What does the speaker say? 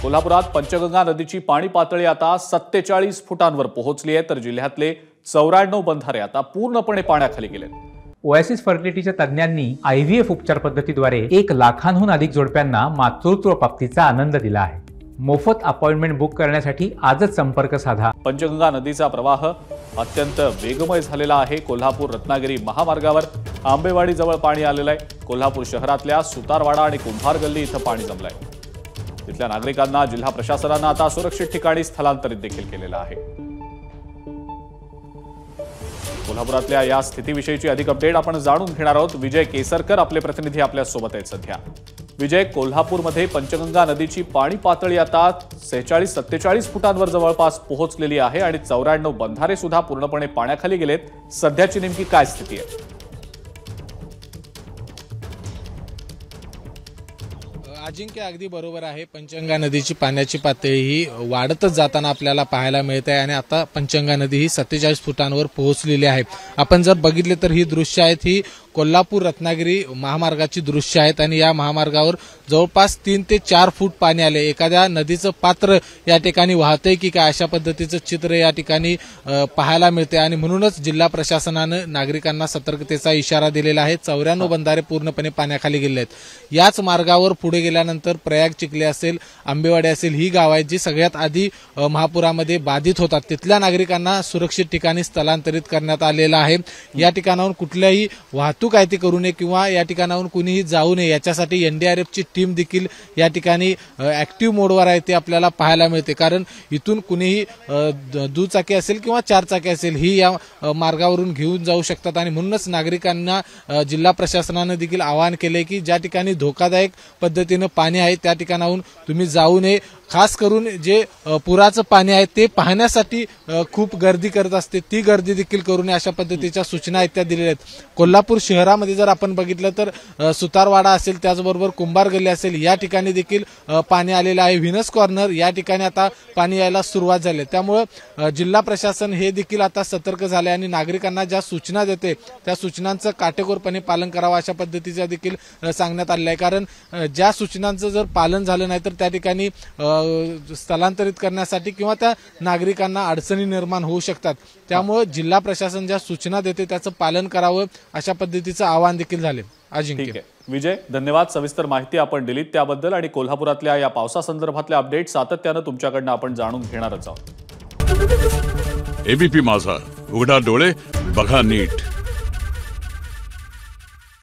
कोल्हापुरात पंचगंगा नदीची पाणी पातळी आता 47 फुटांवर पोहोचली आहे, तर जिल्ह्यातले 94 बंधारे आता पूर्णपणे पाण्याखाली गेलेत। ओएसिस फर्टिलिटीच्या तज्ञांनी आयव्हीएफ उपचार पद्धतीद्वारे 1 लाखांहून अधिक जोडप्यांना मातृत्व प्राप्तीचा आनंद दिला आहे। मोफत अपॉइंटमेंट बुक करण्यासाठी आजच संपर्क साधा। पंचगंगा नदीचा प्रवाह अत्यंत वेगमय झालेला आहे। कोल्हापूर रत्नागिरी महामार्गावर आंबेवाडी जवळ पाणी आलेलं आहे। कोल्हापूर शहरातल्या सुतारवाडा आणि कुंभार गल्ली इथं पाणी जमलंय। तिथल्या नागरिकांना जिल्हा प्रशासनानं आता सुरक्षित ठिकाणी स्थलांतरित देखील केलेलं आहे। कोल्हापुरातल्या या स्थितीविषयीची अधिक अपडेट आपण जाणून घेणार आहोत। विजय केसरकर आपले प्रतिनिधी आपल्या सोबत आहेत सध्या। विजय, कोल्हापूरमध्ये पंचगंगा नदीची पाणी पातळी आता 46-47 फुटांवर जवळपास पोहोचलेली आहे आणि 94 बंधारे सुद्धा पूर्णपणे पाण्याखाली गेलेत। सध्याची नेमकी काय स्थिती आहे? अजिंक्य अगदी बरोबर आहे। पंचगंगा नदीची पाण्याची पातळी ही वाढतच जाताना आपल्याला पाहायला मिळते आणि आता पंचगंगा नदी ही 47 फुटांवर पोहोचलेली आहे। आपण जर बघितले तर ही दृश्य आहेत ही कोल्हापूर रत्नागिरी महामार्गाची दृश्य आहेत आणि या महामार्गावर जवळपास 3 ते 4 फूट पाणी आले। एखाद्या नदीचं पात्र या ठिकाणी वाहतंय की काय अशा पद्धतीचं चित्र या ठिकाणी पाहायला मिळते आणि म्हणूनच जिल्हा प्रशासनानं नागरिकांना सतर्कतेचा इशारा दिलेला आहे। 94 बंधारे पूर्णपणे पाण्याखाली गेले आहेत। याच मार्गावर पुढे गेल्यानंतर प्रयाग चिखले असेल, आंबेवाडी असेल ही गाव आहेत जी सगळ्यात आधी महापुरामध्ये बाधित होतात। तिथल्या नागरिकांना सुरक्षित ठिकाणी स्थलांतरित करण्यात आलेलं आहे। या ठिकाणाहून कुठल्याही वाहतूक आहे ती करू नये किंवा या ठिकाणाहून कुणीही जाऊ नये याच्यासाठी एनडीआरएफची टीम देखील या ठिकाणी ऍक्टिव्ह मोडवर आहे ते आपल्याला पाहायला मिळते। कारण इथून कुणीही दुचाकी असेल किंवा 4 चाकी असेल ही या मार्गावरून घेऊन जाऊ शकतात आणि म्हणूनच नागरिकांना जिल्हा प्रशासनाने देखील आवाहन केले की ज्या ठिकाणी धोकादायक पद्धतीने पाणी आहे त्या ठिकाणाहून तुम्ही जाऊ नये। खास करून जे पुराचं पाणी आहे ते पाहण्यासाठी खूप गर्दी करत असते ती गर्दी देखील करू नये अशा पद्धतीच्या सूचना आहेत त्या दिलेल्या आहेत। कोल्हापूर शहरामध्ये जर आपण बघितलं तर सुतारवाडा असेल, त्याचबरोबर कुंभार गल्ली असेल या ठिकाणी देखील पाणी आलेलं आहे। व्हीनस कॉर्नर या ठिकाणी आता पाणी यायला सुरुवात झाली। त्यामुळे जिल्हा प्रशासन हे देखील आता सतर्क झाले आणि नागरिकांना ज्या सूचना देते त्या सूचनांचं काटेकोरपणे पालन करावं अशा पद्धतीचं देखील सांगण्यात आलेलं आहे। कारण ज्या सूचनांचं जर पालन झालं नाही तर त्या ठिकाणी स्थलांतरित करण्यासाठी किंवा त्या नागरिकांना अडचणी निर्माण होऊ शकतात। त्यामुळे जिल्हा प्रशासन ज्या सूचना देते त्याचं पालन करावं अशा पद्धतीचं आवाहन देखील झाले। अजिंक्य, विजय, धन्यवाद सविस्तर माहिती आपण दिलीत त्याबद्दल आणि कोल्हापुरातल्या या पावसासंदर्भातले अपडेट सातत्यानं तुमच्याकडनं आपण जाणून घेणारच आहोत। एबीपी माझा, उघडा डोळे बघा नीट।